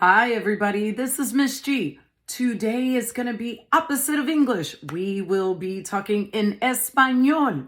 Hi, everybody. This is Miss G. Today is going to be opposite of English. We will be talking in Español.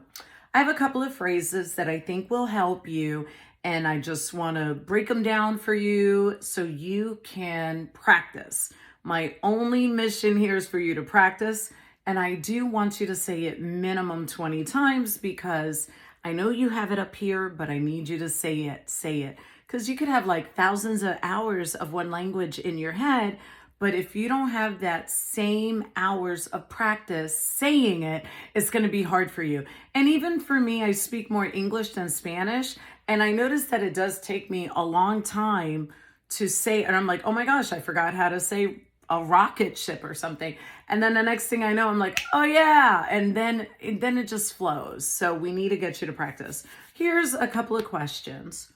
I have a couple of phrases that I think will help you, and I just want to break them down for you so you can practice. My only mission here is for you to practice, and I do want you to say it minimum 20 times because I know you have it up here, but I need you to say it. Because you could have like thousands of hours of one language in your head, but if you don't have that same hours of practice saying it, it's going to be hard for you. And even for me, I speak more English than Spanish, and I noticed that it does take me a long time to say, and I'm like, oh my gosh, I forgot how to say a rocket ship or something. And then the next thing I know, I'm like, oh yeah. And then it just flows. So we need to get you to practice. Here's a couple of questions.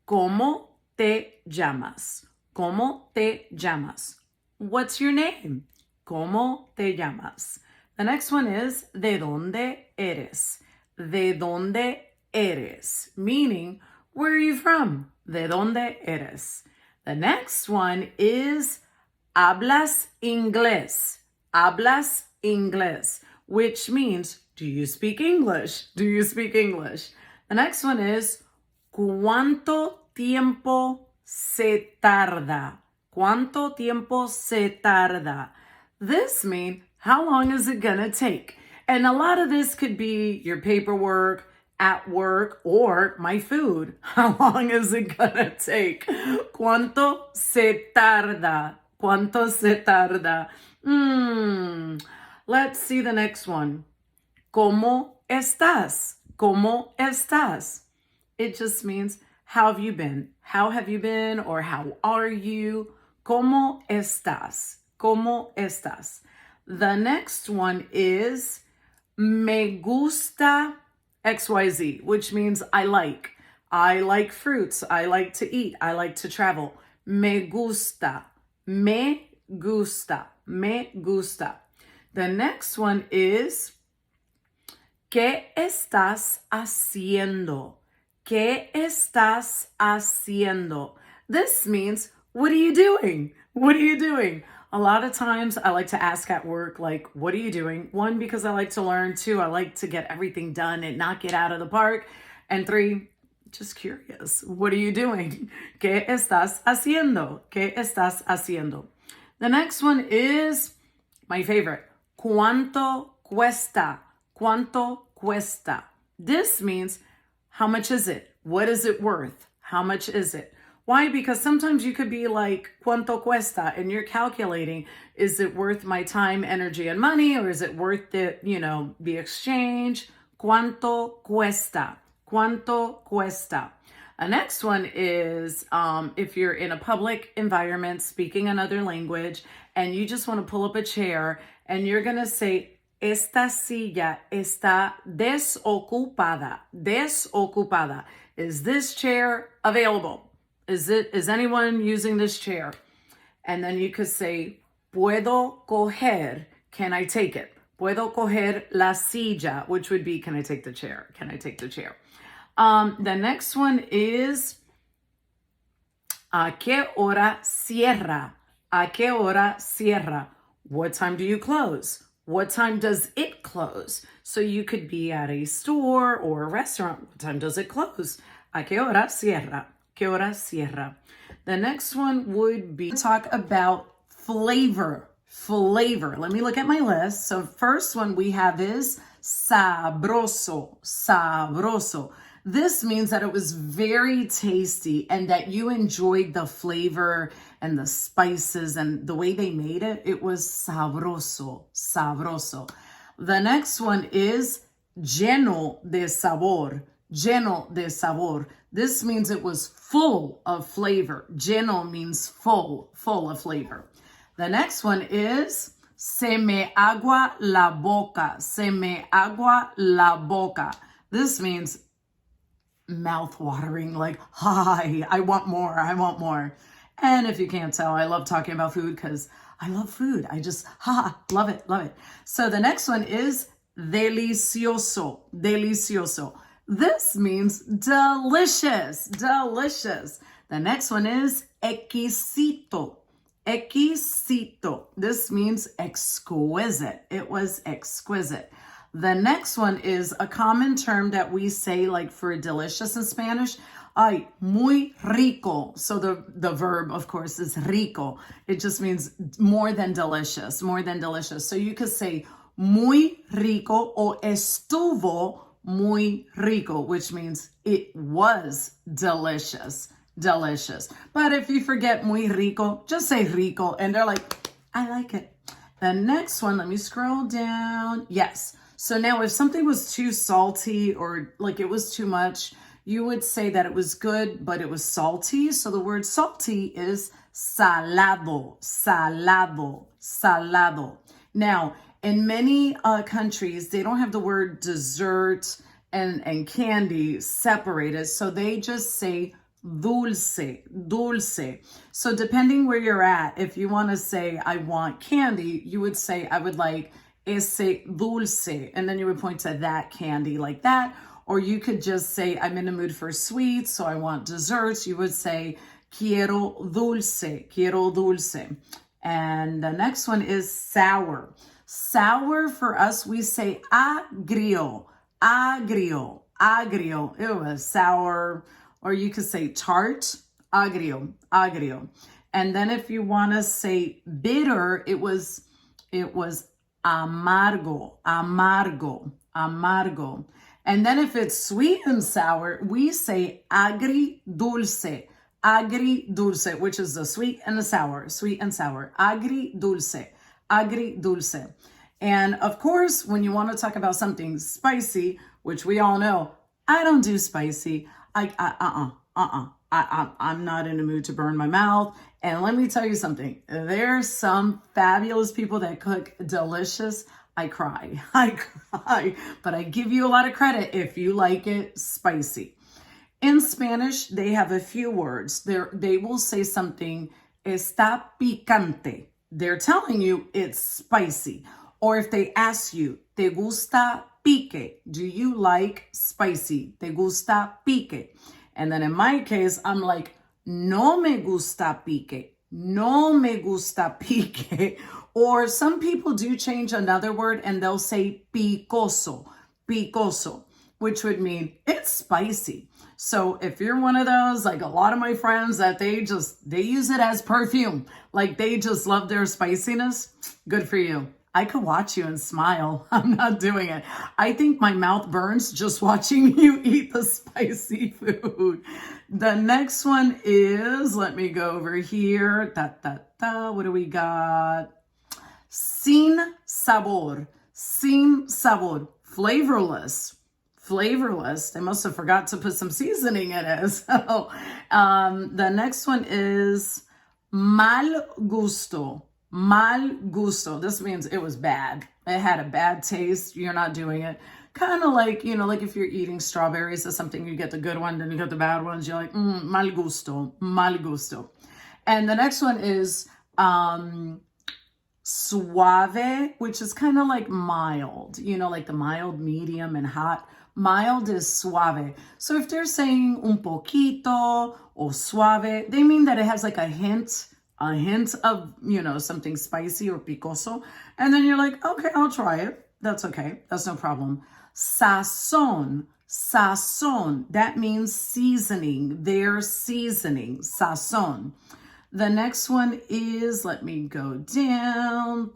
¿Cómo te llamas? ¿Cómo te llamas? What's your name? ¿Cómo te llamas? The next one is, ¿de dónde eres? ¿De dónde eres? Meaning, where are you from? ¿De dónde eres? The next one is, ¿hablas inglés? ¿Hablas inglés? Which means, do you speak English? Do you speak English? The next one is, ¿cuánto tiempo se tarda? ¿Cuánto tiempo se tarda? This means, how long is it gonna take? And a lot of this could be your paperwork, at work, or my food. How long is it gonna take? ¿Cuánto se tarda? ¿Cuánto se tarda? Let's see the next one. ¿Cómo estás? ¿Cómo estás? It just means, how have you been? How have you been? Or how are you? ¿Cómo estás? ¿Cómo estás? The next one is, me gusta XYZ, which means I like. I like fruits. I like to eat. I like to travel. Me gusta. Me gusta. Me gusta. The next one is, ¿qué estás haciendo? ¿Qué estás haciendo? This means, what are you doing? What are you doing? A lot of times I like to ask at work, like, what are you doing? One, because I like to learn. Two, I like to get everything done and not get out of the park. And three, just curious. What are you doing? ¿Qué estás haciendo? ¿Qué estás haciendo? The next one is my favorite. ¿Cuánto cuesta? ¿Cuánto cuesta? This means, how much is it? What is it worth? How much is it? Why? Because sometimes you could be like, ¿cuánto cuesta? And you're calculating, is it worth my time, energy, and money? Or is it worth the exchange? ¿Cuánto cuesta? ¿Cuánto cuesta? The next one is, if you're in a public environment speaking another language and you just want to pull up a chair and you're going to say, esta silla está desocupada. Desocupada. Is this chair available? Is anyone using this chair? And then you could say, puedo coger. Can I take it? Puedo coger la silla, which would be, can I take the chair? Can I take the chair? The next one is, ¿a qué hora cierra? ¿A qué hora cierra? What time do you close? What time does it close? So you could be at a store or a restaurant. What time does it close? ¿A qué hora cierra? ¿Qué hora cierra? The next one would be, talk about flavor. Flavor. Let me look at my list. So first one we have is sabroso. Sabroso. This means that it was very tasty and that you enjoyed the flavor and the spices and the way they made it. It was sabroso, sabroso. The next one is lleno de sabor, lleno de sabor. This means it was full of flavor. Lleno means full of flavor. The next one is se me agua la boca, se me agua la boca. This means mouth-watering, like, hi, I want more, I want more. And if you can't tell, I love talking about food because I love food. I just, love it, love it. So the next one is delicioso, delicioso. This means delicious, delicious. The next one is exquisito. Exquisito. This means exquisite. It was exquisite. The next one is a common term that we say like for delicious in Spanish. Ay, muy rico. So the verb, of course, is rico. It just means more than delicious, more than delicious. So you could say muy rico or estuvo muy rico, which means it was delicious, delicious. But if you forget muy rico, just say rico, and they're like, I like it. The next one, let me scroll down. Yes. So now if something was too salty or like it was too much, you would say that it was good, but it was salty. So the word salty is salado, salado, salado. Now, in many countries, they don't have the word dessert and candy separated. So they just say dulce, dulce. So depending where you're at, if you want to say, I want candy, you would say, I would like ese dulce. And then you would point to that candy like that. Or you could just say, I'm in the mood for sweets, so I want desserts. You would say, quiero dulce, quiero dulce. And the next one is sour. Sour for us, we say agrio, agrio, agrio. It was sour. Or you could say tart, agrio, agrio. And then if you want to say bitter, it was amargo, amargo, amargo. And then if it's sweet and sour, we say agri dulce, which is the sweet and the sour, sweet and sour, agri dulce, agri dulce. And of course, when you want to talk about something spicy, which we all know, I don't do spicy. I'm not in the mood to burn my mouth. And let me tell you something. There's some fabulous people that cook delicious. I cry, but I give you a lot of credit if you like it spicy. In Spanish, they have a few words. They will say something, está picante. They're telling you it's spicy. Or if they ask you, ¿te gusta pique? Do you like spicy? ¿Te gusta pique? And then in my case, I'm like, no me gusta pique. No me gusta pique. Or some people do change another word and they'll say picoso, picoso, which would mean it's spicy. So if you're one of those, like a lot of my friends that they use it as perfume, like they just love their spiciness, good for you. I could watch you and smile. I'm not doing it. I think my mouth burns just watching you eat the spicy food. The next one is, let me go over here. What do we got? Sin sabor, sin sabor, flavorless, flavorless. They must have forgot to put some seasoning in it. So, the next one is mal gusto, mal gusto. This means it was bad. It had a bad taste. You're not doing it. Kind of like, like if you're eating strawberries or something, you get the good one, then you get the bad ones. You're like, mal gusto, mal gusto. And the next one is, suave, which is kind of like mild, like the mild, medium, and hot. Mild is suave. So if they're saying un poquito or suave, they mean that it has like a hint of, something spicy or picoso. And then you're like, okay, I'll try it. That's okay. That's no problem. Sazón, sazón. That means seasoning. Their seasoning, sazón. The next one is, let me go down.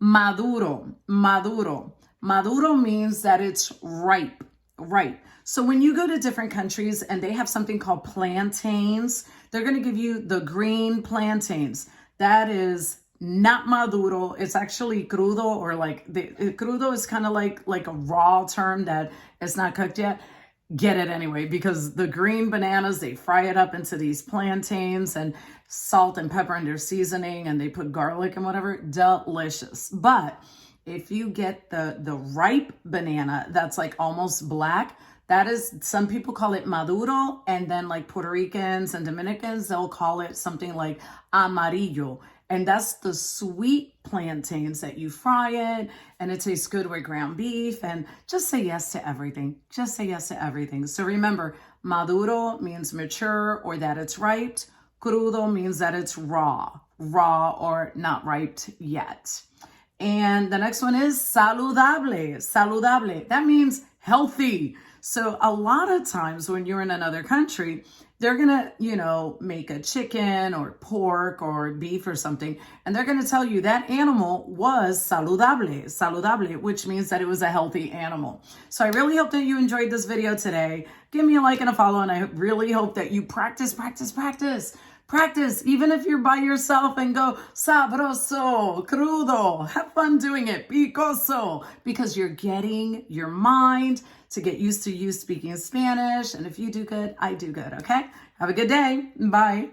Maduro, maduro. Maduro means that it's ripe, ripe. So when you go to different countries and they have something called plantains, they're going to give you the green plantains. That is not maduro. It's actually crudo, or like crudo is kind of like a raw term that is not cooked yet. Get it anyway, because the green bananas, they fry it up into these plantains and salt and pepper in their seasoning, and they put garlic and whatever. Delicious. But if you get the ripe banana that's like almost black, that is, some people call it maduro, and then like Puerto Ricans and Dominicans, they'll call it something like amarillo. And that's the sweet plantains that you fry it, and it tastes good with ground beef. And just say yes to everything. Just say yes to everything. So remember, Maduro means mature or that it's ripe. Crudo means that it's raw or not ripe yet. And the next one is saludable. Saludable. That means healthy. So a lot of times when you're in another country, they're going to, make a chicken or pork or beef or something, and they're going to tell you that animal was saludable, which means that it was a healthy animal. So I really hope that you enjoyed this video today. Give me a like and a follow, and I really hope that you practice, even if you're by yourself, and go sabroso, crudo. Have fun doing it, picoso, because you're getting your mind to get used to you speaking Spanish. And if you do good, I do good, okay? Have a good day. Bye.